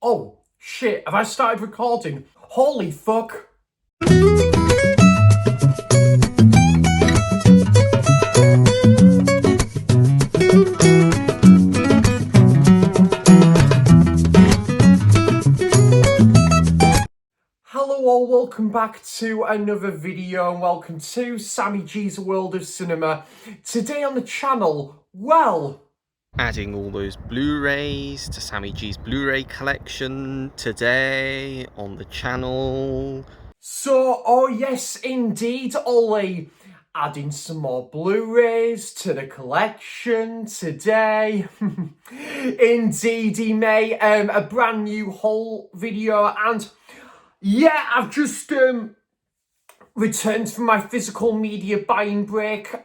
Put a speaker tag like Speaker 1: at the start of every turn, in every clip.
Speaker 1: Oh, shit, have I started recording? Holy fuck. Hello all, welcome back to another video and welcome to Sammy G's World of Cinema. Today on the channel, well,
Speaker 2: adding all those Blu-rays to Sammy G's Blu-ray collection today on the channel.
Speaker 1: So, oh yes indeed, Ollie, adding some more Blu-rays to the collection today. Indeed, he made a brand new haul video, and yeah, I've just returned from my physical media buying break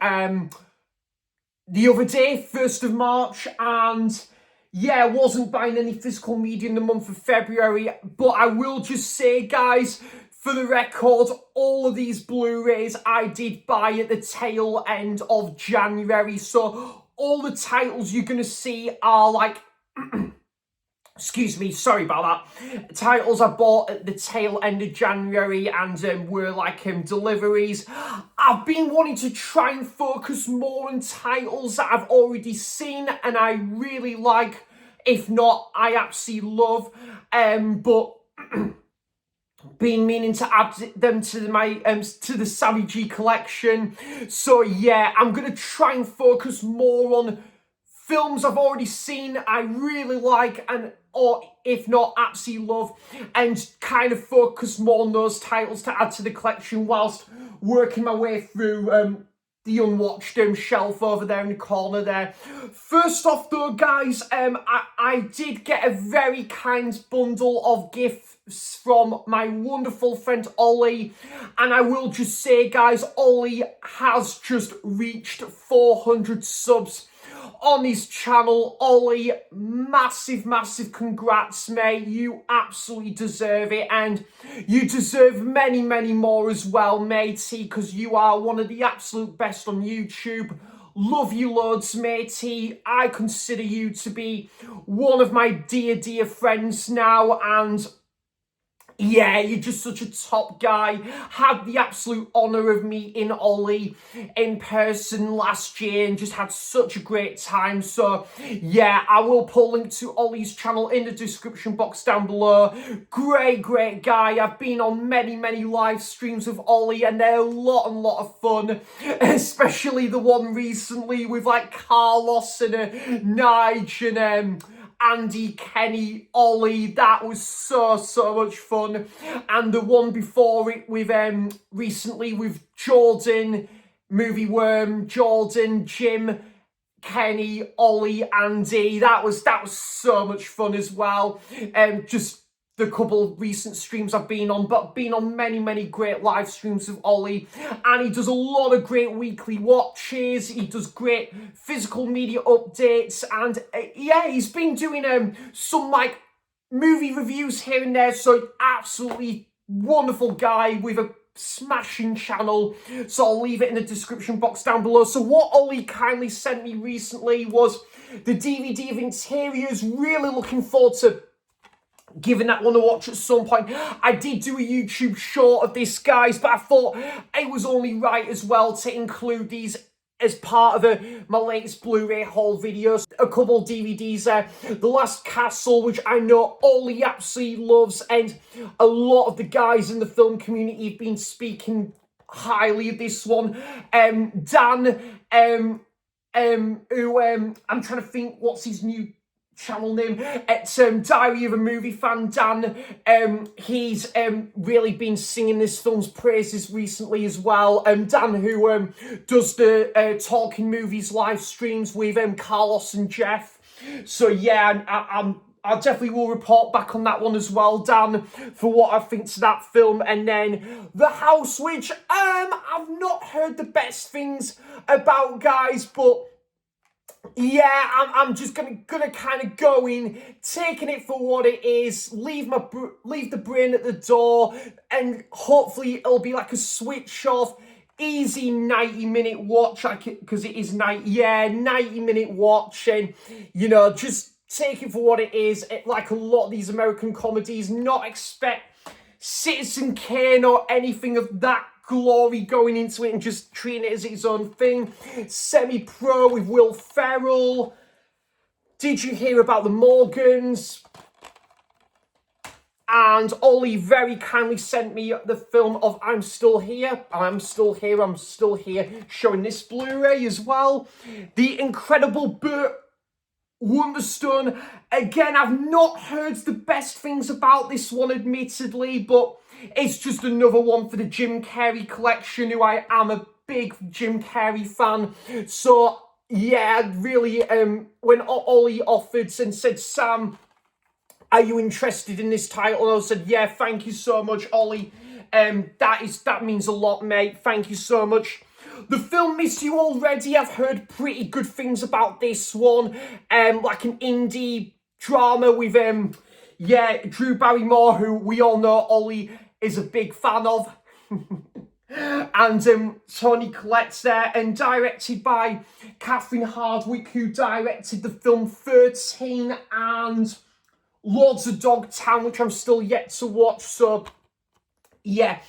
Speaker 1: the other day, 1st of March, and yeah, I wasn't buying any physical media in the month of February, but I will just say, guys, for the record, all of these Blu-rays I did buy at the tail end of January, so all the titles you're going to see are like... Excuse me, sorry about that. Titles I bought at the tail end of January and were like deliveries. I've been wanting to try and focus more on titles that I've already seen and I really like. If not, I absolutely love. But been meaning to add them to my to the Sammy G collection. So yeah, I'm gonna try and focus more on films I've already seen, I really like, and or if not, absolutely love, and kind of focus more on those titles to add to the collection whilst working my way through the unwatched shelf over there in the corner there. First off though, guys, I did get a very kind bundle of gifts from my wonderful friend Ollie, and I will just say, guys, Ollie has just reached 400 subs on his channel. Ollie, massive congrats, mate. You absolutely deserve it, and you deserve many more as well, matey, because you are one of the absolute best on YouTube. Love you loads, matey. I consider you to be one of my dear friends now, and yeah, you're just such a top guy. Had the absolute honour of meeting Ollie in person last year and just had such a great time. So yeah, I will put a link to Ollie's channel in the description box down below. Great guy. I've been on many live streams with Ollie and they're a lot of fun. Especially the one recently with like Carlos and Nige and Andy, Kenny, Ollie. That was so much fun. And the one before it with recently with Jordan, Movie Worm, Jordan, Jim, Kenny, Ollie, Andy. That was so much fun as well. Just the couple of recent streams I've been on, but been on many great live streams with Ollie, and he does a lot of great weekly watches. He does great physical media updates, and yeah, he's been doing some like movie reviews here and there. So absolutely wonderful guy with a smashing channel. So I'll leave it in the description box down below. So what Ollie kindly sent me recently was the DVD of Interiors. Really looking forward to giving that one a watch at some point. I did do a YouTube short of this, guys, but I thought it was only right as well to include these as part of my latest Blu-ray haul videos. A couple of DVDs there. The Last Castle, which I know Ollie absolutely loves, and a lot of the guys in the film community have been speaking highly of this one. Dan, who I'm trying to think what's his new channel name. It's Diary of a Movie Fan, Dan. He's really been singing this film's praises recently as well. Dan, who does the Talking Movies live streams with Carlos and Jeff. So yeah, I definitely will report back on that one as well, Dan, for what I think to that film. And then The House, which I've not heard the best things about, guys, but yeah, I'm just gonna kind of go in, taking it for what it is, leave the brain at the door, and hopefully it'll be like a switch off, easy 90-minute watch, because it is 90-minute watch, and you know, just take it for what it is. Like a lot of these American comedies, not expect Citizen Kane or anything of that glory going into it and just treating it as its own thing. Semi-Pro with Will Ferrell. Did you hear about the Morgans? And Ollie very kindly sent me the film of I'm Still Here, I'm Still Here, I'm Still Here, showing this Blu-ray as well. The Incredible Burt Wonderstone. Again, I've not heard the best things about this one, admittedly, but it's just another one for the Jim Carrey collection, who I am a big Jim Carrey fan. So, yeah, really, when Ollie offered and said, Sam, are you interested in this title? And I said, yeah, thank you so much, Ollie. That means a lot, mate. Thank you so much. The film Miss You Already, I've heard pretty good things about this one. Like an indie drama with, Drew Barrymore, who we all know Ollie is a big fan of. And Toni Collette's there, and directed by Catherine Hardwicke, who directed the film 13 and Lords of Dogtown, which I'm still yet to watch, so yeah.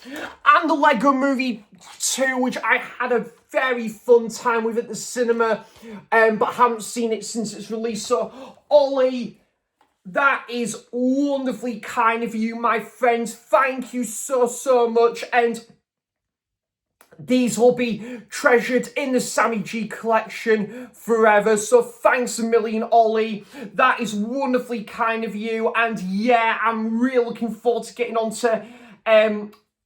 Speaker 1: And the Lego Movie 2, which I had a very fun time with at the cinema, but haven't seen it since its release. So, Ollie, that is wonderfully kind of you, my friend. Thank you so, so much. And these will be treasured in the Sammy G collection forever. So thanks a million, Ollie. That is wonderfully kind of you. And yeah, I'm really looking forward to getting onto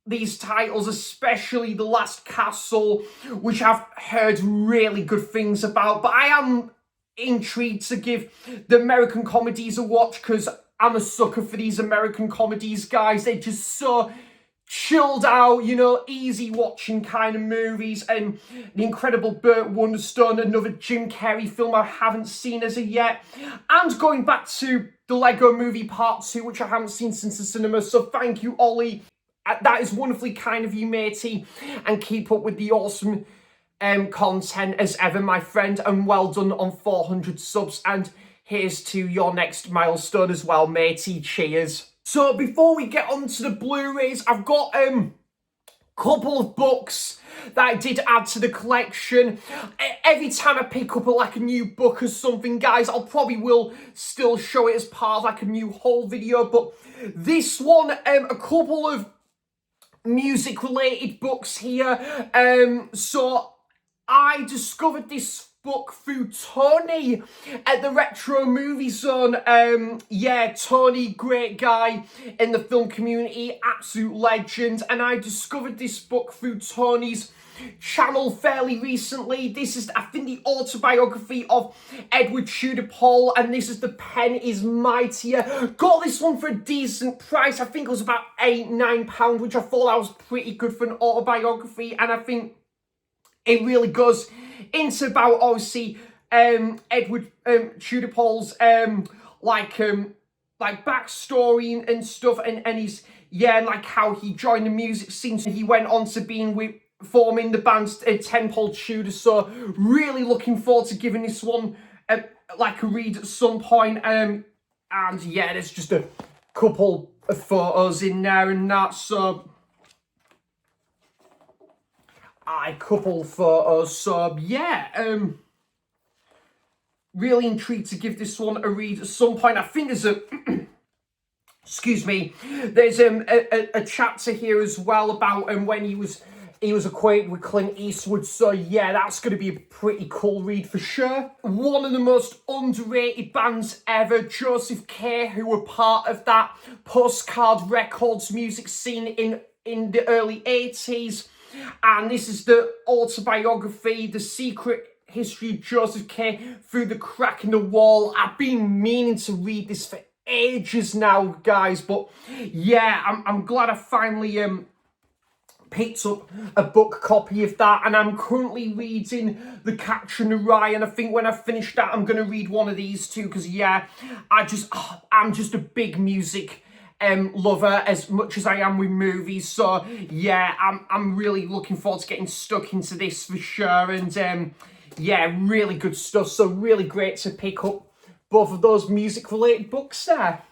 Speaker 1: these titles, especially The Last Castle, which I've heard really good things about. But I am intrigued to give the American comedies a watch, because I'm a sucker for these American comedies, guys. They're just so chilled out, you know, easy watching kind of movies. And The Incredible Burt Wonderstone, another Jim Carrey film I haven't seen as of yet. And going back to the Lego Movie Part 2, which I haven't seen since the cinema. So thank you, Ollie. That is wonderfully kind of you, matey. And keep up with the awesome content as ever, my friend. And well done on 400 subs. And here's to your next milestone as well, matey. Cheers. So before we get on to the Blu-rays, I've got a couple of books that I did add to the collection. Every time I pick up a new book or something, guys, I'll probably will still show it as part of like a new haul video. But this one, a couple of music-related books here. So I discovered this book through Tony at the Retro Movie Zone. Tony, great guy in the film community, absolute legend. And I discovered this book through Tony's channel fairly recently. This is, I think, the autobiography of Edward Tudor Pole, and this is The Pen is Mightier. Got this one for a decent price. I think it was about £8-9, which I thought that was pretty good for an autobiography. And I think it really goes into about, obviously, Edward Tudor Pole's backstory and stuff, and he's, and like how he joined the music scene. So he went on to forming the band Ten Pole Tudor. So really looking forward to giving this one a read at some point. And yeah, there's just a couple of photos in there and that. So couple photos. So yeah, really intrigued to give this one a read at some point. I think there's a excuse me, there's a chapter here as well about when he was acquainted with Clint Eastwood. So yeah, that's going to be a pretty cool read for sure. One of the most underrated bands ever, Joseph K, who were part of that Postcard Records music scene in the early 80s. And this is the autobiography, The Secret History of Joseph K. Through the Crack in the Wall. I've been meaning to read this for ages now, guys. But yeah, I'm glad I finally picked up a book copy of that. And I'm currently reading The Catcher in the Rye. And I think when I finish that, I'm going to read one of these too. Because yeah, I'm just a big music lover as much as I am with movies. So yeah, I'm really looking forward to getting stuck into this for sure. And yeah, really good stuff. So really great to pick up both of those music-related books there.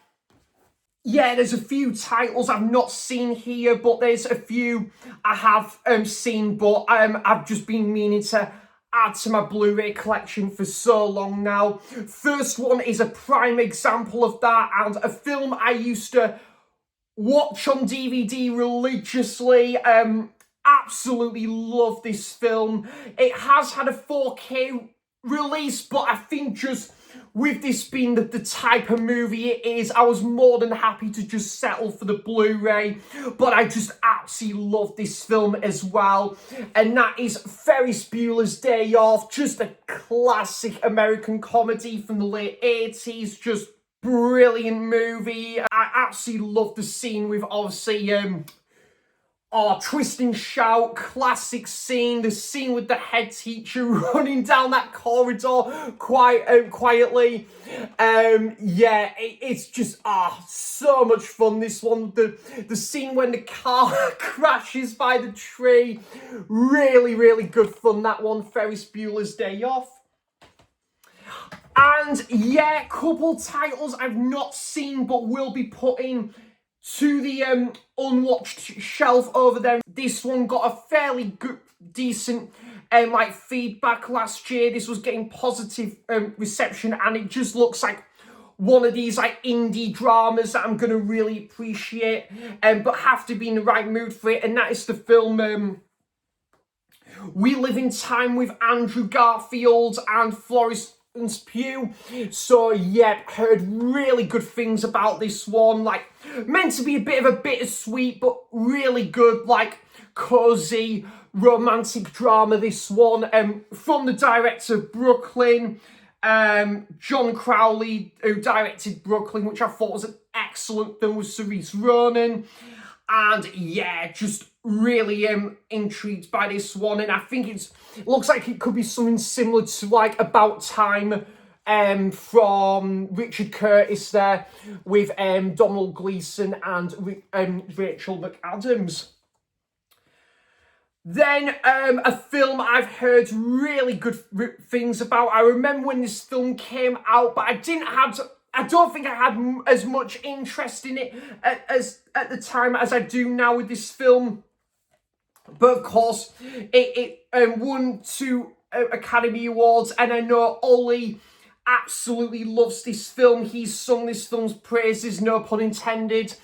Speaker 1: Yeah, there's a few titles I've not seen here, but there's a few I have seen, but I've just been meaning to add to my Blu-ray collection for so long now. First one is a prime example of that, and a film I used to watch on DVD religiously. Absolutely love this film. It has had a 4K release, but I think just with this being the type of movie it is, I was more than happy to just settle for the Blu-ray. But I just absolutely love this film as well. And that is Ferris Bueller's Day Off. Just a classic American comedy from the late 80s. Just brilliant movie. I absolutely love the scene with obviously Twist and Shout, classic scene. The scene with the head teacher running down that corridor quite quietly. Yeah, it's just so much fun. This one, the scene when the car crashes by the tree, really good fun. That one, Ferris Bueller's Day Off. And yeah, couple titles I've not seen but will be putting to the unwatched shelf over there. This one got a fairly good, decent feedback last year. This was getting positive reception, and it just looks like one of these indie dramas that I'm gonna really appreciate, but have to be in the right mood for it. And that is the film We Live in Time with Andrew Garfield and Florence Pugh. So yeah, heard really good things about this one. Meant to be a bit of a bittersweet, but really good, cozy romantic drama. This one, from the director of Brooklyn, John Crowley, who directed Brooklyn, which I thought was an excellent film with Saoirse Ronan. And yeah, just really intrigued by this one, and I think it looks like it could be something similar to About Time from Richard Curtis there, with Donald Gleason and Rachel McAdams. Then a film I've heard really good things about. I remember when this film came out, but I don't think I had as much interest in it as at the time as I do now with this film. But of course, it won 2 Academy Awards, and I know Ollie absolutely loves this film. He's sung this film's praises, no pun intended.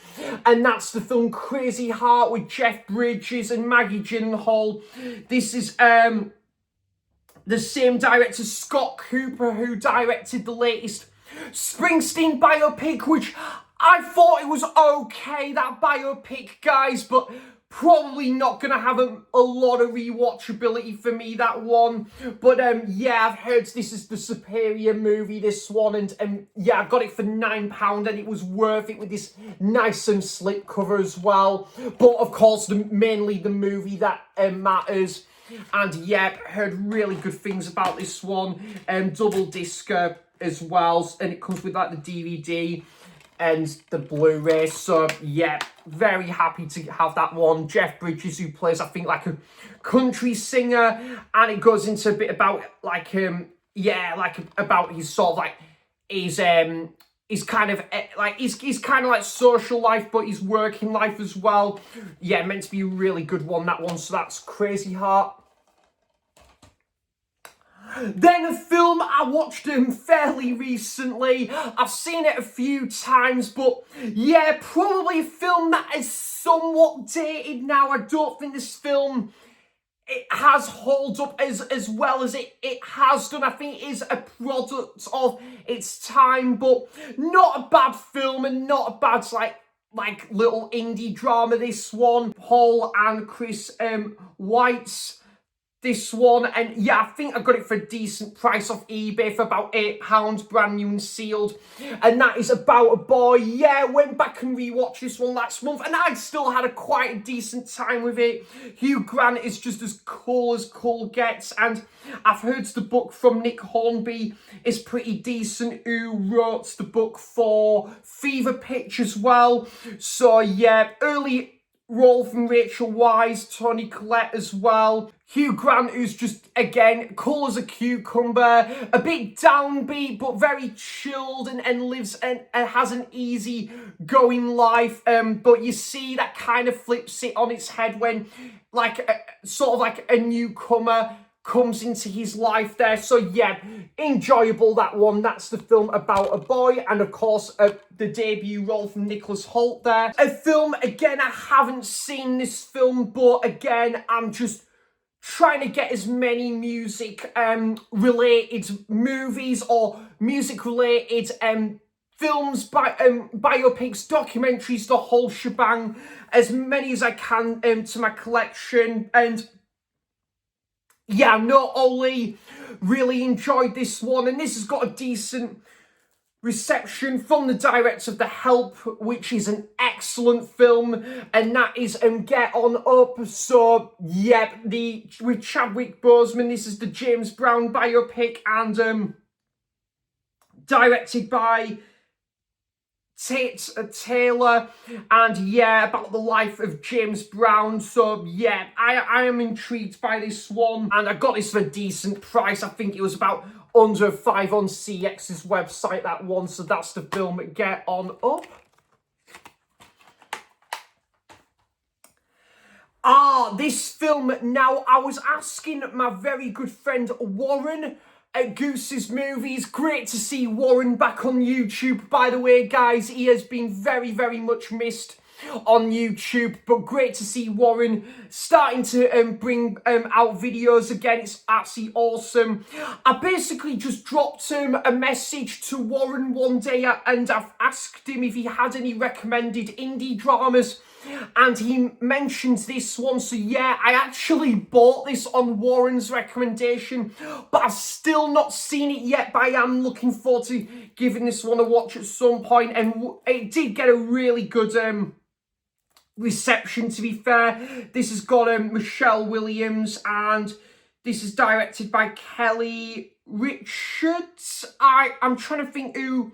Speaker 1: And that's the film Crazy Heart with Jeff Bridges and Maggie Gyllenhaal. This is the same director, Scott Cooper, who directed the latest Springsteen biopic, which I thought it was okay, that biopic, guys, but probably not going to have a lot of rewatchability for me, that one. But yeah, I've heard this is the superior movie, this one, and yeah, I got it for £9 and it was worth it with this nice slip cover as well. But of course, mainly the movie that matters. And yeah, heard really good things about this one. Double disc as well, and it comes with the DVD and the Blu-ray. So yeah, very happy to have that one. Jeff Bridges, who plays I think a country singer, and it goes into a bit about about his sort of his kind of social life, but his working life as well. Yeah, meant to be a really good one, that one. So that's Crazy Heart. Then a film I watched fairly recently. I've seen it a few times, but yeah, probably a film that is somewhat dated now. I don't think this film, it has held up as well as it has done. I think it is a product of its time, but not a bad film and not a bad little indie drama, this one. Paul and Chris White's this one, and yeah, I think I got it for a decent price off eBay for about £8, brand new and sealed. And that is about a boy. Yeah, went back and rewatched this one last month, and I still had quite a decent time with it. Hugh Grant is just as cool gets, and I've heard the book from Nick Hornby is pretty decent, who wrote the book for Fever Pitch as well. So yeah, early role from Rachel Wise, Toni Collette as well. Hugh Grant, who's just, again, cool as a cucumber, a bit downbeat, but very chilled and lives and has an easy going life. But you see that kind of flips it on its head when, like, sort of like a newcomer comes into his life there. So yeah, enjoyable, that one. That's the film about a boy, and of course the debut role from Nicholas Hoult there. A film, again, I haven't seen this film, but again, I'm just trying to get as many music related movies or music related films, biopics, documentaries, the whole shebang, as many as I can to my collection. And yeah, no, Ollie, really enjoyed this one, and this has got a decent reception from the director of The Help, which is an excellent film, and that is Get On Up. So yep, with Chadwick Boseman, this is the James Brown biopic, and directed by Taylor, and yeah, about the life of James Brown. So yeah, I am intrigued by this one, and I got this for a decent price. I think it was about under $5 on CX's website, that one. So that's the film Get On Up. This film, now, I was asking my very good friend Warren at Goose's Movies. Great to see Warren back on YouTube, by the way, guys. He has been very, very much missed on YouTube, but great to see Warren starting to bring out videos again. It's absolutely awesome. I basically just dropped a message to Warren one day, and I've asked him if he had any recommended indie dramas, and he mentioned this one. So yeah, I actually bought this on Warren's recommendation, but I've still not seen it yet, but I am looking forward to giving this one a watch at some point, and it did get a really good reception, to be fair. This has got Michelle Williams, and this is directed by Kelly Richards. I'm trying to think who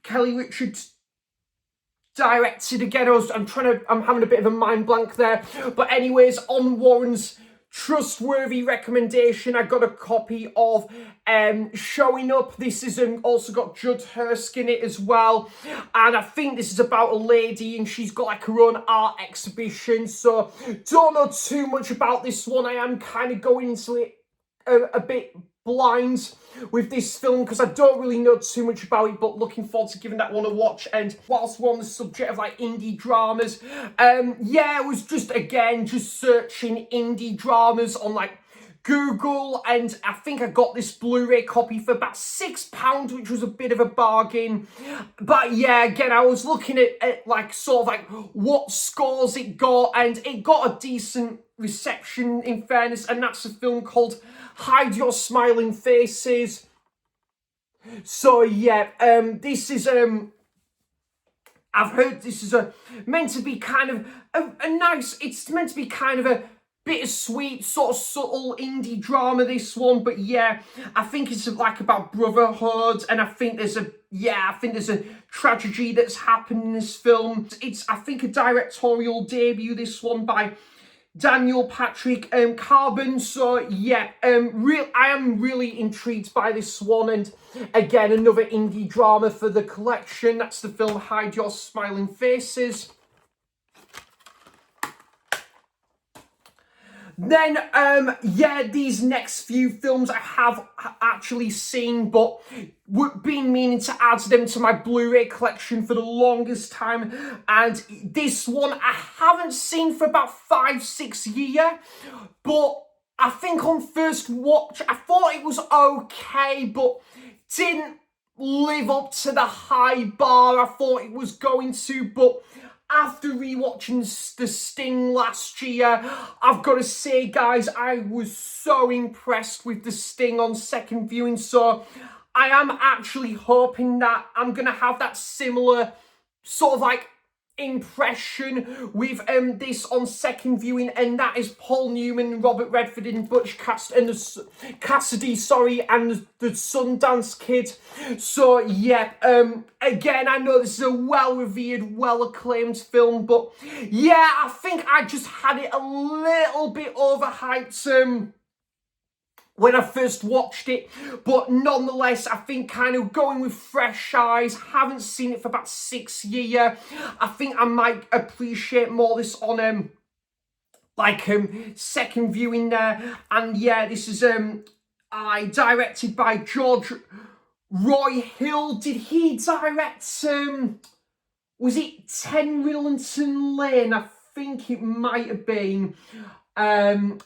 Speaker 1: Kelly Richards directed again. I'm having a bit of a mind blank there. But anyways, on Warren's trustworthy recommendation, I got a copy of Showing Up. This is also got Judd Hirsch in it as well, and I think this is about a lady, and she's got like her own art exhibition. So don't know too much about this one. I am kind of going into it a bit blind with this film because I don't really know too much about it, but looking forward to giving that one a watch. And whilst we're on the subject of like indie dramas, yeah, I was just searching indie dramas on like Google, and I think I got this Blu-ray copy for about £6, which was a bit of a bargain. But yeah, again, I was looking at like sort of like what scores it got, and it got a decent reception, in fairness, and that's a film called Hide Your Smiling Faces. So yeah, this is I've heard this is meant to be kind of a nice, it's meant to be kind of a bittersweet, sort of subtle indie drama, this one. But yeah, I think it's like about brotherhood, and I think there's a tragedy that's happened in this film. It's, I think, a directorial debut, this one, by Daniel Patrick Carbon. So yeah, I am really intrigued by this one, and again, another indie drama for the collection. That's the film Hide Your Smiling Faces. Then, yeah, these next few films I have actually seen, but been meaning to add them to my Blu-ray collection for the longest time. And this one I haven't seen for about 5-6 years, but I think on first watch I thought it was okay, but didn't live up to the high bar I thought it was going to. But after rewatching The Sting last year, I've got to say, guys, I was so impressed with The Sting on second viewing. So I am actually hoping that I'm going to have that similar sort of like impression with this on second viewing, and that is Paul Newman, Robert Redford in Butch Cassidy, and the Sundance Kid. So yeah, again, I know this is a well-revered, well-acclaimed film, but yeah, I think I just had it a little bit overhyped when I first watched it, but nonetheless, I think kind of going with fresh eyes, haven't seen it for about 6 years, I think I might appreciate more this on second viewing there. And yeah, this is directed by George Roy Hill. Did he direct was it 10 Rillington Lane? I think it might have been. And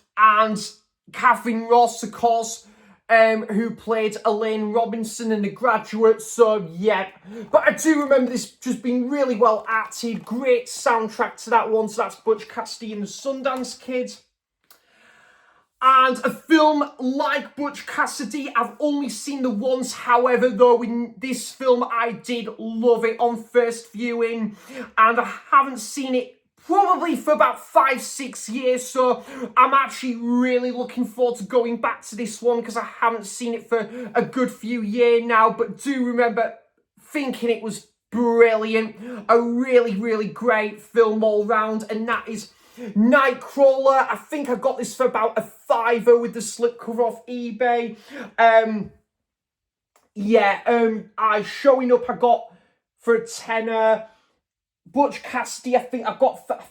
Speaker 1: Catherine Ross, of course, who played Elaine Robinson in The Graduate. So, yeah. But I do remember this just being really well acted. Great soundtrack to that one. So that's Butch Cassidy and the Sundance Kid. And a film like Butch Cassidy, I've only seen the once. However, though, in this film, I did love it on first viewing. And I haven't seen it probably for about 5-6 years, so I'm actually really looking forward to going back to this one because I haven't seen it for a good few years now, but do remember thinking it was brilliant. A really, really great film all round, and that is Nightcrawler. I think I got this for about a £5 with the slipcover off eBay. Showing Up I got for a tenner. Butch Cassidy, I think I got that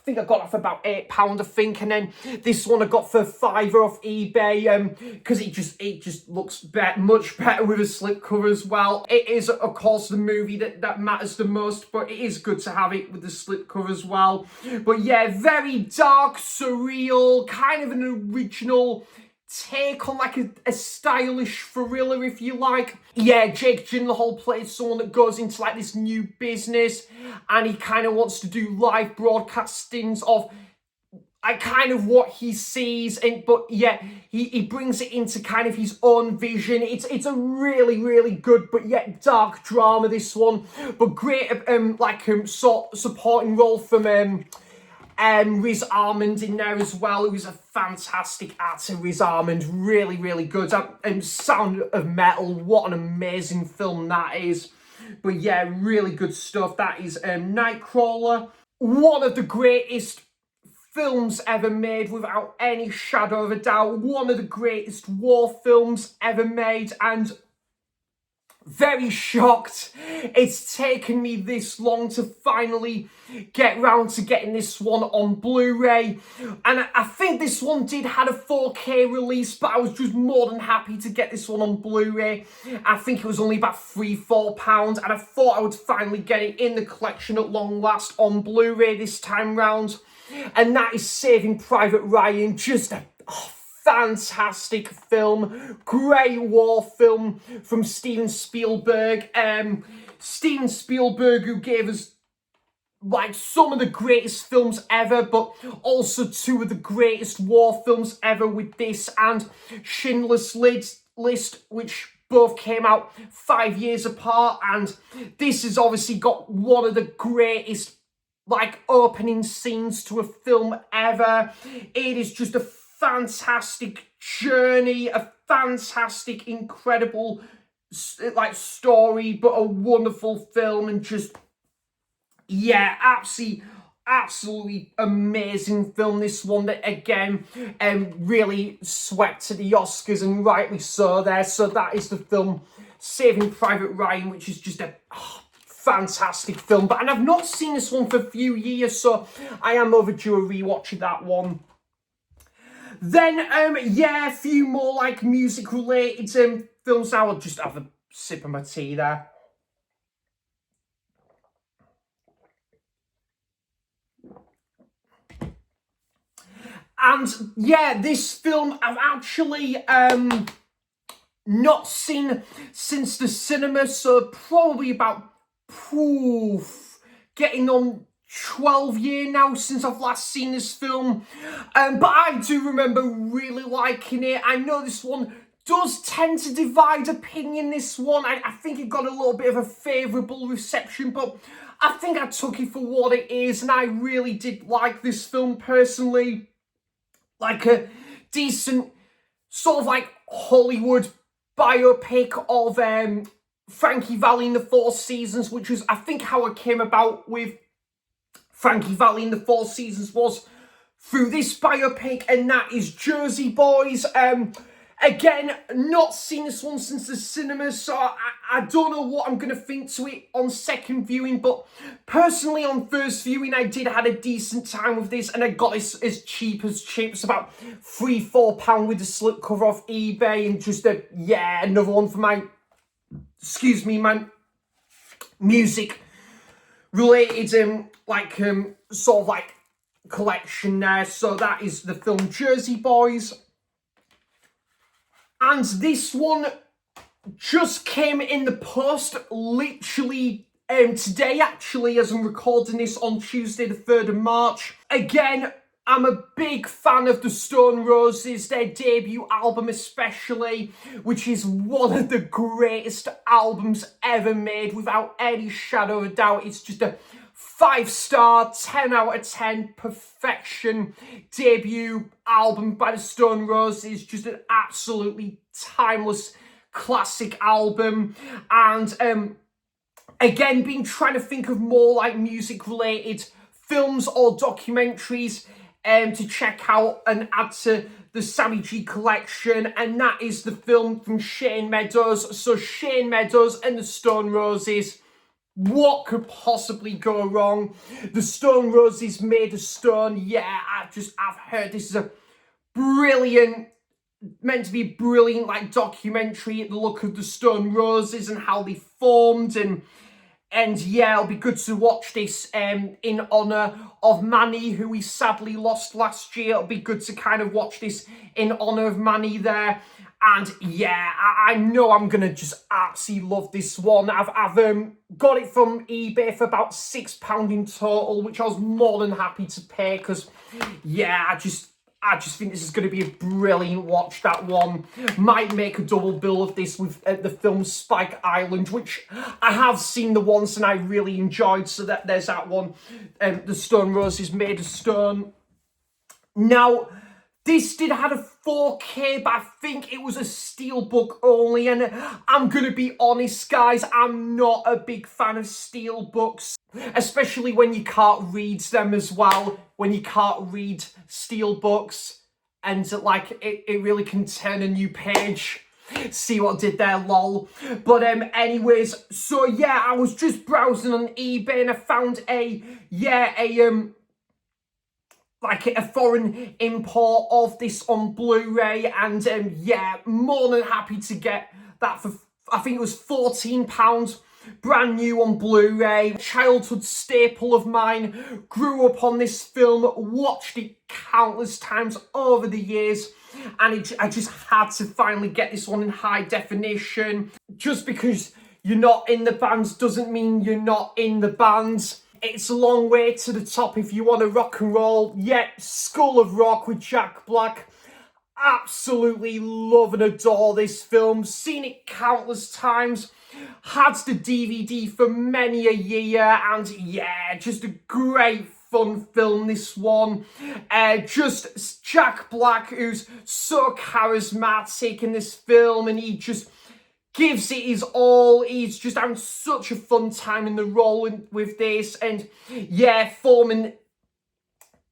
Speaker 1: for about £8, I think, and then this one I got for £5 off eBay, because it just looks much better with a slipcover as well. It is, of course, the movie that matters the most, but it is good to have it with the slipcover as well. But yeah, very dark, surreal, kind of an original take on like a stylish thriller, if you like. Yeah, Jake Gyllenhaal plays someone that goes into like this new business, and he kind of wants to do live broadcastings of kind of what he sees, but yeah, he brings it into kind of his own vision. It's a really, really good but yet dark drama, this one, but great supporting role from Riz Ahmed in there as well, who's a fantastic actor. Riz Ahmed, really, really good. Sound of Metal, what an amazing film that is. But yeah, really good stuff. That is Nightcrawler. One of the greatest films ever made, without any shadow of a doubt. One of the greatest war films ever made, and very shocked it's taken me this long to finally get round to getting this one on Blu-ray. And I think this one did have a 4K release, but I was just more than happy to get this one on Blu-ray. I think it was only about £3-4, and I thought I would finally get it in the collection at long last on Blu-ray this time round. And that is Saving Private Ryan. Just a fantastic film, great war film from Steven Spielberg. Steven Spielberg, who gave us like some of the greatest films ever, but also two of the greatest war films ever with this and Schindler's List, which both came out 5 years apart. And this has obviously got one of the greatest like opening scenes to a film ever. It is just a fantastic journey, a fantastic, incredible like story, but a wonderful film, and just yeah, absolutely amazing film, this one, that again really swept to the Oscars, and rightly so there. So that is the film Saving Private Ryan, which is just a fantastic film. And I've not seen this one for a few years, so I am overdue a rewatch of that one. Then, yeah, a few more, like, music-related films now. I'll just have a sip of my tea there. And, yeah, this film I've actually not seen since the cinema, so probably about, getting on 12 years now since I've last seen this film, but I do remember really liking it. I know this one does tend to divide opinion, this one. I think it got a little bit of a favourable reception, but I think I took it for what it is, and I really did like this film personally. Like a decent sort of like Hollywood biopic of Frankie Valli in the Four Seasons, which was, I think, how I came about with Frankie Valli in the Four Seasons was through this biopic, and that is Jersey Boys. Again, not seen this one since the cinema, so I don't know what I'm going to think to it on second viewing, but personally on first viewing I did have a decent time with this, and I got this as cheap as chips, about £3-4 with the slipcover off eBay, and just another one for my, my music related sort of like collection there. So that is the film Jersey Boys. And this one just came in the post literally today, actually, as I'm recording this on Tuesday the 3rd of March. Again, I'm a big fan of the Stone Roses, their debut album especially, which is one of the greatest albums ever made, without any shadow of a doubt. It's just a 5-star, 10 out of 10, perfection debut album by the Stone Roses. Just an absolutely timeless classic album. And again, been trying to think of more like music related films or documentaries to check out and add to the Sammy G collection, and that is the film from Shane Meadows. So Shane Meadows and the Stone Roses. What could possibly go wrong? The Stone Roses Made of Stone. Yeah, I've heard this is a brilliant, meant to be brilliant, like documentary at the look of the Stone Roses and how they formed, and yeah, it'll be good to watch this in honour of Manny, who we sadly lost last year. It'll be good to kind of watch this in honour of Manny there. And yeah, I know I'm going to just absolutely love this one. I've got it from eBay for about £6 in total, which I was more than happy to pay, because yeah, I just think this is going to be a brilliant watch. That one might make a double bill of this with the film Spike Island, which I have seen the once and I really enjoyed. So that there's that one. The Stone Roses Made of Stone. Now, this did have a 4K, but I think it was a steelbook only. And I'm going to be honest, guys, I'm not a big fan of steelbooks, especially when you can't read them as well. When you can't read steelbooks, and like it really can turn a new page. See what I did there, lol. But anyways, so yeah, I was just browsing on eBay and I found a foreign import of this on Blu-ray, and yeah, more than happy to get that for, I think it was £14, brand new on Blu-ray. Childhood staple of mine, grew up on this film, watched it countless times over the years, and I just had to finally get this one in high definition. Just because you're not in the bands doesn't mean you're not in the bands. It's a long way to the top if you want to rock and roll. Yeah, School of Rock with Jack Black. Absolutely love and adore this film. Seen it countless times. Had the DVD for many a year. And yeah, just a great fun film, this one. Just Jack Black, who's so charismatic in this film. And he just gives it his all. He's just having such a fun time in the role with this, and yeah, forming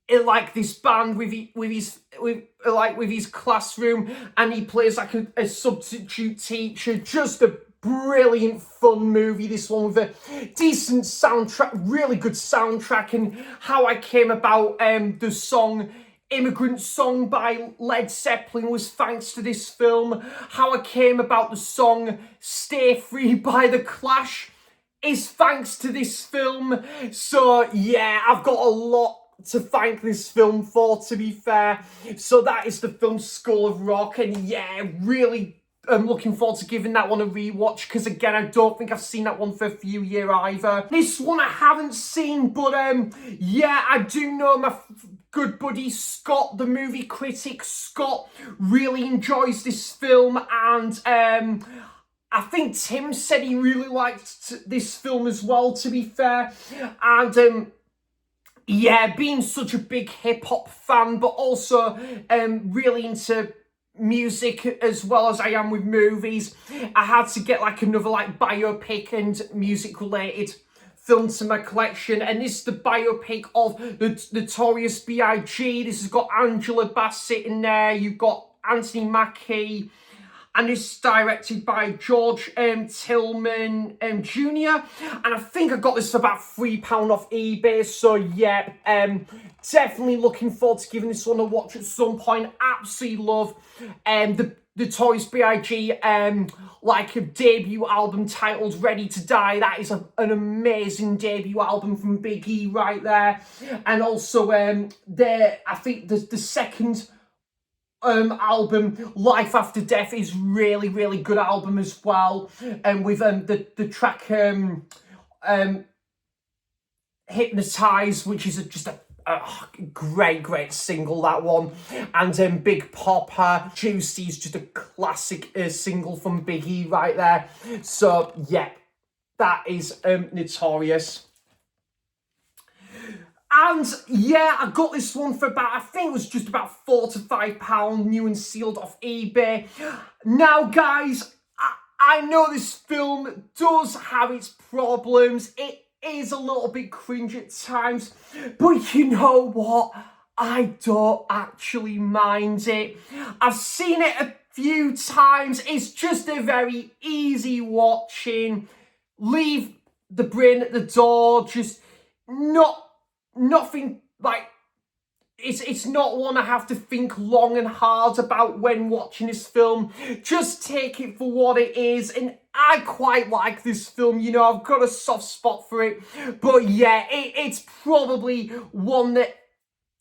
Speaker 1: like this band with his classroom, and he plays like a substitute teacher. Just a brilliant fun movie, this one, with a decent soundtrack, really good soundtrack. And how I came about the song Immigrant Song by Led Zeppelin was thanks to this film. How I came about the song Stay Free by The Clash is thanks to this film. So yeah, I've got a lot to thank this film for, to be fair. So that is the film School of Rock, and yeah, really I'm looking forward to giving that one a rewatch, because again, I don't think I've seen that one for a few years either. This one I haven't seen, but yeah, I do know my good buddy Scott, the movie critic. Scott really enjoys this film, and I think Tim said he really liked this film as well, to be fair. And yeah, being such a big hip-hop fan, but also really into music as well as I am with movies, I had to get like another like biopic and music related film to my collection, and this is the biopic of the Notorious B.I.G. This has got Angela Bassett in there, you've got Anthony Mackie, and it's directed by George Tillman Jr. And I think I got this for about £3 off eBay. So yeah, definitely looking forward to giving this one a watch at some point. Absolutely love the Notorious B.I.G. like a debut album titled Ready to Die. That is an amazing debut album from Big E right there. And also I think the second album, Life After Death, is really good album as well, and with the track Hypnotize, which is just a great single, that one. And Big Popper, Juicy is just a classic single from Big E right there. So yeah, that is Notorious. And yeah, I got this one for about, I think it was just about £4 to £5, new and sealed off eBay. Now guys, I know this film does have its problems. It is a little bit cringe at times, but you know what? I don't actually mind it. I've seen it a few times. It's just a very easy watching. Leave the brain at the door, just nothing like, it's not one I have to think long and hard about when watching this film. Just take it for what it is, and I quite like this film, you know, I've got a soft spot for it. But yeah, it's probably one that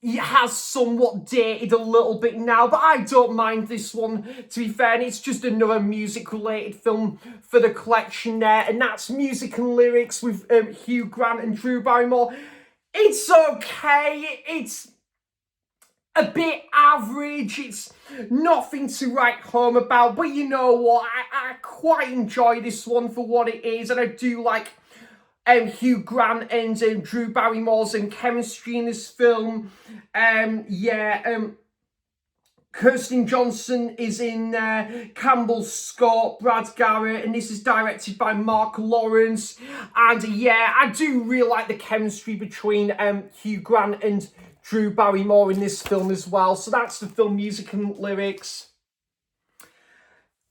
Speaker 1: has somewhat dated a little bit now, but I don't mind this one, to be fair, and it's just another music-related film for the collection there, and that's Music and Lyrics with Hugh Grant and Drew Barrymore. It's okay, it's a bit average, it's nothing to write home about, but you know what, I quite enjoy this one for what it is, and I do like Hugh Grant and Drew Barrymore's chemistry in this film. Kirsten Johnson is in there, Campbell Scott, Brad Garrett, and this is directed by Mark Lawrence. And yeah, I do really like the chemistry between Hugh Grant and Drew Barrymore in this film as well. So that's the film Music and Lyrics.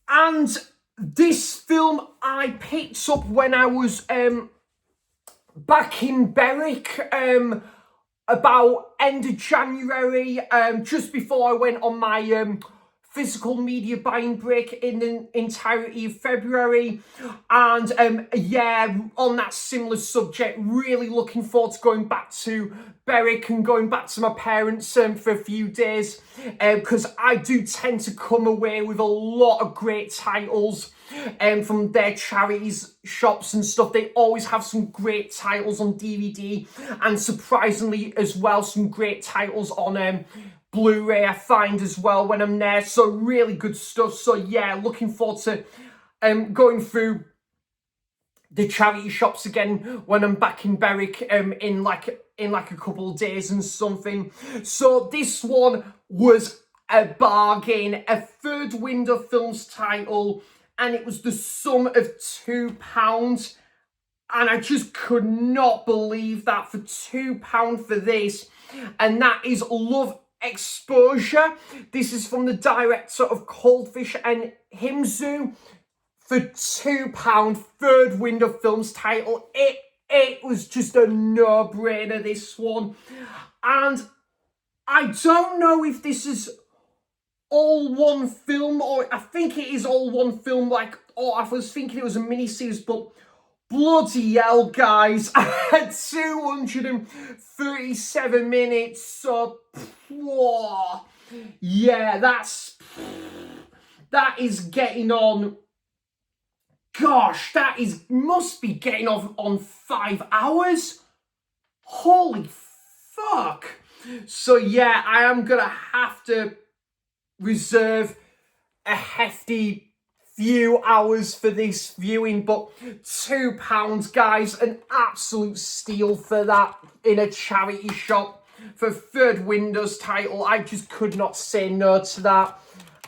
Speaker 1: And this film I picked up when I was back in Berwick, about end of January, just before I went on my physical media buying break in the entirety of February. And yeah, on that similar subject, really looking forward to going back to Berwick and going back to my parents for a few days, because I do tend to come away with a lot of great titles from their charities shops and stuff. They always have some great titles on DVD, and surprisingly as well, some great titles on Blu-ray I find as well when I'm there. So really good stuff. So yeah, looking forward to going through the charity shops again when I'm back in Berwick in like a couple of days and something. So this one was a bargain, a Third Window Films title, and it was the sum of £2. And I just could not believe that, for £2 for this. And that is Love Exposure. This is from the director of Coldfish and Himzu. For £2, Third Window Films title. It was just a no-brainer, this one. And I don't know if this is all one film, or I think it is all one film, or I was thinking it was a mini-series, but bloody hell, guys. 237 minutes, so whoa. Yeah, that is getting on. Gosh, must be getting on 5 hours. Holy fuck. So yeah, I am gonna have to reserve a hefty few hours for this viewing, but £2, guys, an absolute steal for that in a charity shop for third Windows title. I just could not say no to that.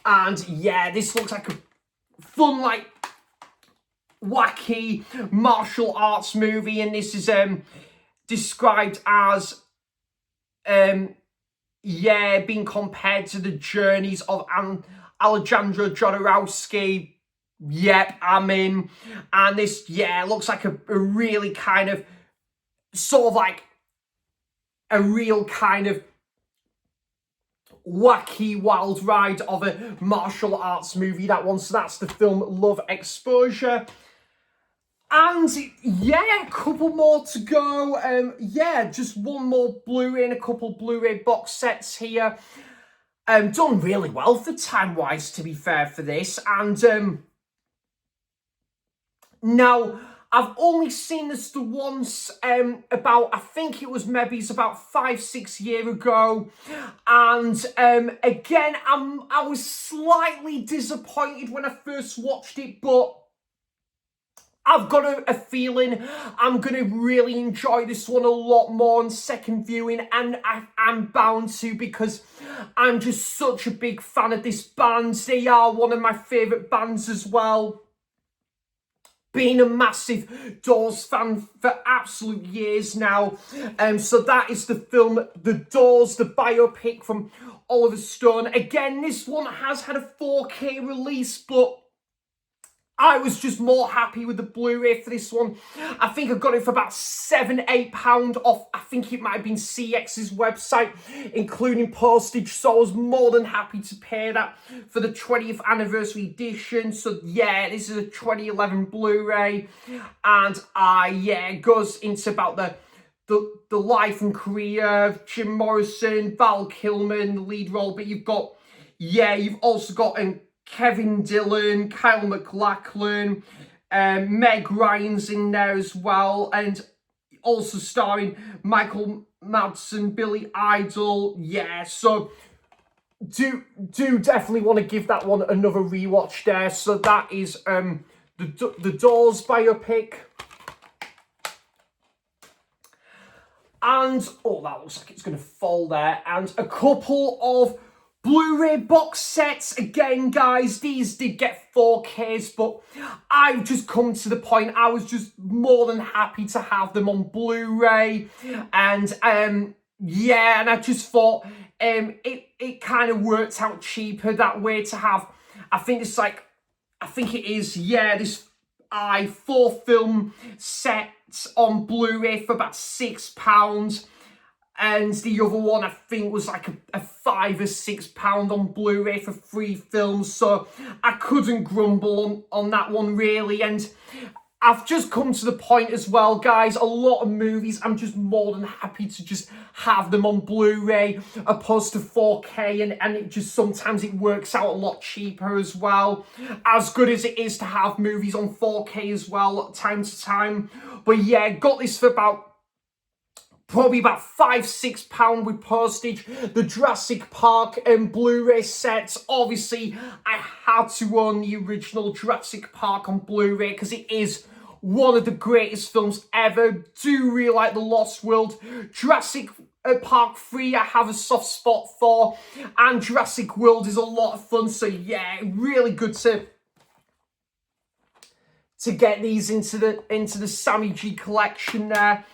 Speaker 1: And yeah, this looks like a fun, like, wacky martial arts movie, and this is described as being compared to the journeys of Alejandro Jodorowsky. Yep, I'm in. And this, looks like a really kind of, sort of like a real kind of wacky wild ride of a martial arts movie, that one. So that's the film Love Exposure. And yeah, a couple more to go. Just one more Blu-ray and a couple Blu-ray box sets here. Done really well for time-wise, to be fair, for this. And now, I've only seen this the once, about, I think it was maybe about 5-6 years ago. And again, I was slightly disappointed when I first watched it, but I've got a feeling I'm going to really enjoy this one a lot more on second viewing, and I'm bound to, because I'm just such a big fan of this band. They are one of my favourite bands as well. Being a massive Doors fan for absolute years now. So that is the film The Doors, the biopic from Oliver Stone. Again, this one has had a 4K release, but I was just more happy with the Blu-ray for this one. I think I got it for about £7-8 off. I think it might have been CX's website, including postage. So I was more than happy to pay that for the 20th anniversary edition. So yeah, this is a 2011 Blu-ray. And it goes into about the life and career of Jim Morrison, Val Kilmer, the lead role. But you've also got Kevin Dillon, Kyle MacLachlan, Meg Ryan's in there as well, and also starring Michael Madsen, Billy Idol. Yeah, so do definitely want to give that one another rewatch there. So that is the Doors biopic. And, that looks like it's going to fall there. And a couple of Blu-ray box sets. Again, guys, these did get 4Ks, but I've just come to the point, I was just more than happy to have them on Blu-ray. And, and I just thought it kind of worked out cheaper that way to have, this 4 film set on Blu-ray for about £6. And the other one, I think, was like a £5 or £6 on Blu-ray for 3 films. So I couldn't grumble on that one, really. And I've just come to the point as well, guys. A lot of movies, I'm just more than happy to just have them on Blu-ray opposed to 4K. And it just, sometimes it works out a lot cheaper as well. As good as it is to have movies on 4K as well, time to time. But yeah, got this for probably about £5-6 with postage. The Jurassic Park and Blu-ray sets. Obviously, I had to own the original Jurassic Park on Blu-ray because it is one of the greatest films ever. Do really like The Lost World. Jurassic Park 3 I have a soft spot for. And Jurassic World is a lot of fun. So yeah, really good to get these into the Sammy G collection there.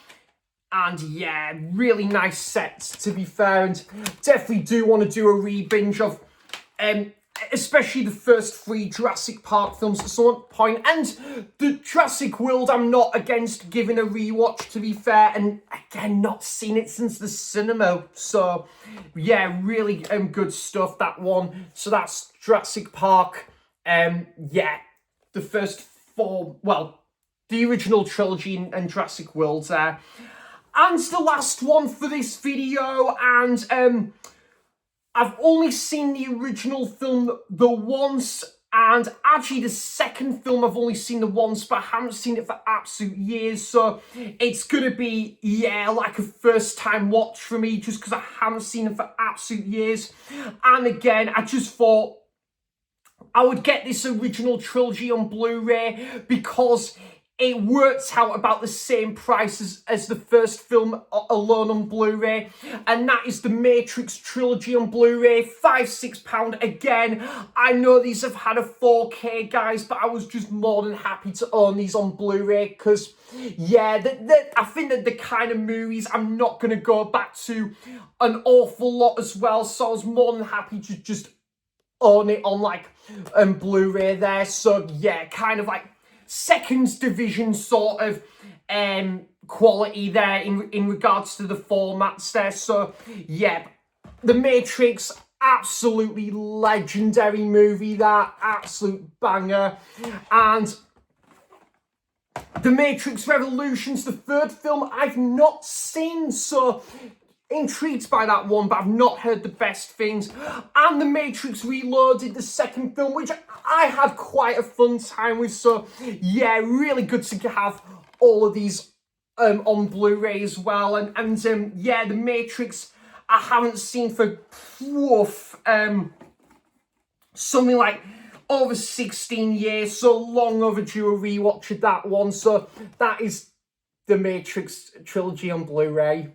Speaker 1: And yeah, really nice sets, to be fair, and definitely do want to do a re-binge of especially the first 3 Jurassic Park films at some point. And the Jurassic World, I'm not against giving a rewatch, to be fair, and again, not seen it since the cinema. So yeah, really good stuff, that one. So that's Jurassic Park. The first 4, well, the original trilogy and Jurassic World there. And the last one for this video, and I've only seen the original film the once, And actually, the second film I've only seen the once, but I haven't seen it for absolute years. So it's gonna be, yeah, like a first time watch for me, just because I haven't seen it for absolute years. And again, I just thought I would get this original trilogy on Blu-ray because it works out about the same price as the first film alone on Blu-ray, and that is the Matrix trilogy on Blu-ray, £5-6 again. I know these have had a 4K, guys, but I was just more than happy to own these on Blu-ray because, yeah, I think that the kind of movies I'm not going to go back to an awful lot as well, so I was more than happy to just own it on like Blu-ray there. So yeah, kind of like second division sort of quality there in regards to the formats there. So yeah, The Matrix, absolutely legendary movie, that absolute banger. And The Matrix Revolutions, the third film, I've not seen, so intrigued by that one, but I've not heard the best things. And The Matrix Reloaded, the second film, which I had quite a fun time with. So yeah, really good to have all of these on Blu-ray as well. And yeah, The Matrix I haven't seen for something like over 16 years, so long overdue a rewatch of that one. So that is The Matrix trilogy on Blu-ray.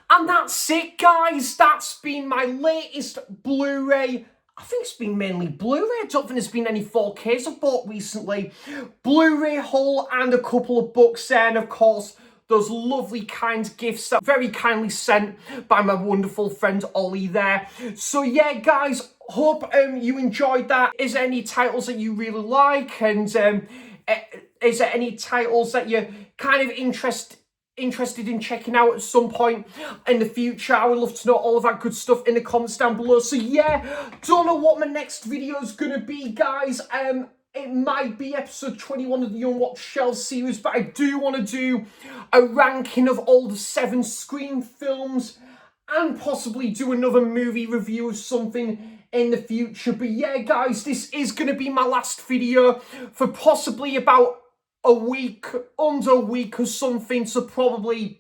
Speaker 1: And that's it, guys. That's been my latest Blu-ray. I think it's been mainly Blu-ray. I don't think there's been any 4Ks I've bought recently. Blu-ray haul and a couple of books there. And of course, those lovely kind gifts that very kindly sent by my wonderful friend Ollie there. So yeah, guys, hope you enjoyed that. Is there any titles that you really like? And is there any titles that you're kind of interested in checking out at some point in the future? I would love to know all of that good stuff in the comments down below. So yeah, don't know what my next video is gonna be, guys. It might be episode 21 of the Unwatched Shelves series, but I do want to do a ranking of all the 7 Scream films and possibly do another movie review of something in the future. But yeah, guys, this is going to be my last video for possibly about a week, under a week or something, so probably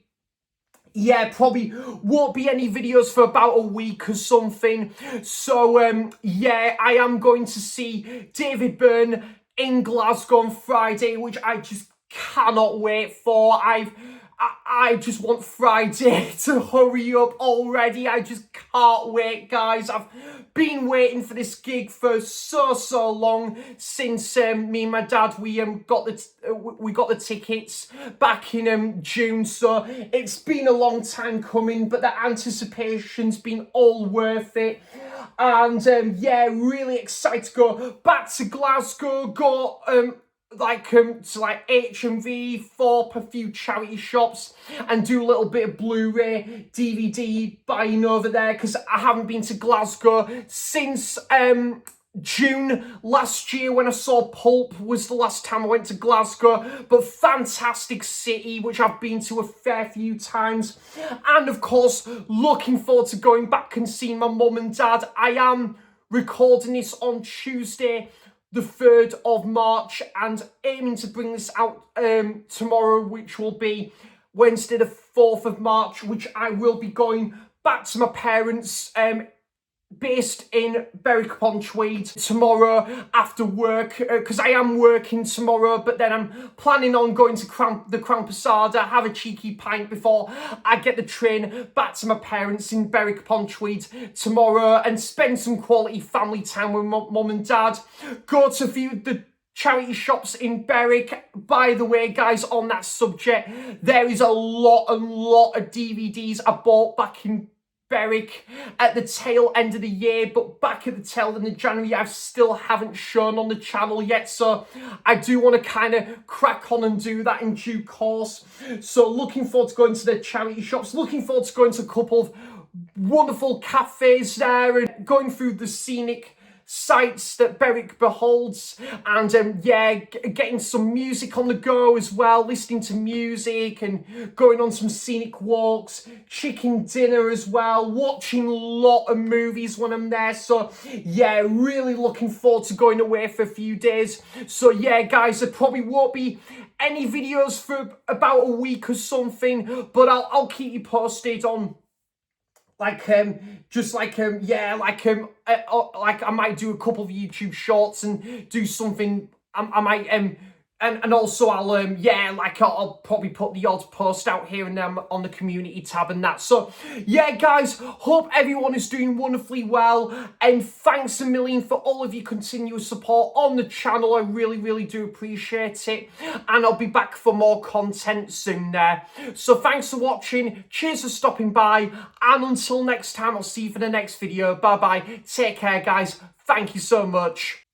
Speaker 1: won't be any videos for about a week or something. So yeah, I am going to see David Byrne in Glasgow on Friday, which I just cannot wait for. I just want Friday to hurry up already. I just can't wait, guys. I've been waiting for this gig for so long since me and my dad we got the tickets back in June. So it's been a long time coming, but the anticipation's been all worth it. And yeah, really excited to go back to Glasgow. Go to like HMV, Thorpe, a few charity shops, and do a little bit of Blu-ray, DVD buying over there, because I haven't been to Glasgow since June last year when I saw Pulp was the last time I went to Glasgow. But fantastic city, which I've been to a fair few times. And of course, looking forward to going back and seeing my mum and dad. I am recording this on Tuesday, the 3rd of March, and aiming to bring this out tomorrow, which will be Wednesday the 4th of March, which I will be going back to my parents based in Berwick-upon-Tweed tomorrow after work, because I am working tomorrow, but then I'm planning on going to the Crown Posada, have a cheeky pint before I get the train back to my parents in Berwick-upon-Tweed tomorrow, and spend some quality family time with mum and dad. Go to a few of the charity shops in Berwick. By the way, guys, on that subject, there is a lot of DVDs I bought back in Berwick at the tail end of the year, but back at the tail end of January, I still haven't shown on the channel yet, so I do want to kind of crack on and do that in due course. So looking forward to going to the charity shops, looking forward to going to a couple of wonderful cafes there, and going through the scenic sights that Berwick beholds, and yeah, getting some music on the go as well, listening to music and going on some scenic walks, chicken dinner as well, watching a lot of movies when I'm there. So yeah, really looking forward to going away for a few days. So yeah, guys, there probably won't be any videos for about a week or something, but I'll keep you posted on like I might do a couple of YouTube shorts and do something. I might and also I'll probably put the odd post out here and there on the community tab and that. So yeah, guys, hope everyone is doing wonderfully well, and thanks a million for all of your continuous support on the channel. I really do appreciate it, and I'll be back for more content soon there. So thanks for watching, cheers for stopping by, and until next time, I'll see you for the next video. Bye bye, take care guys, thank you so much.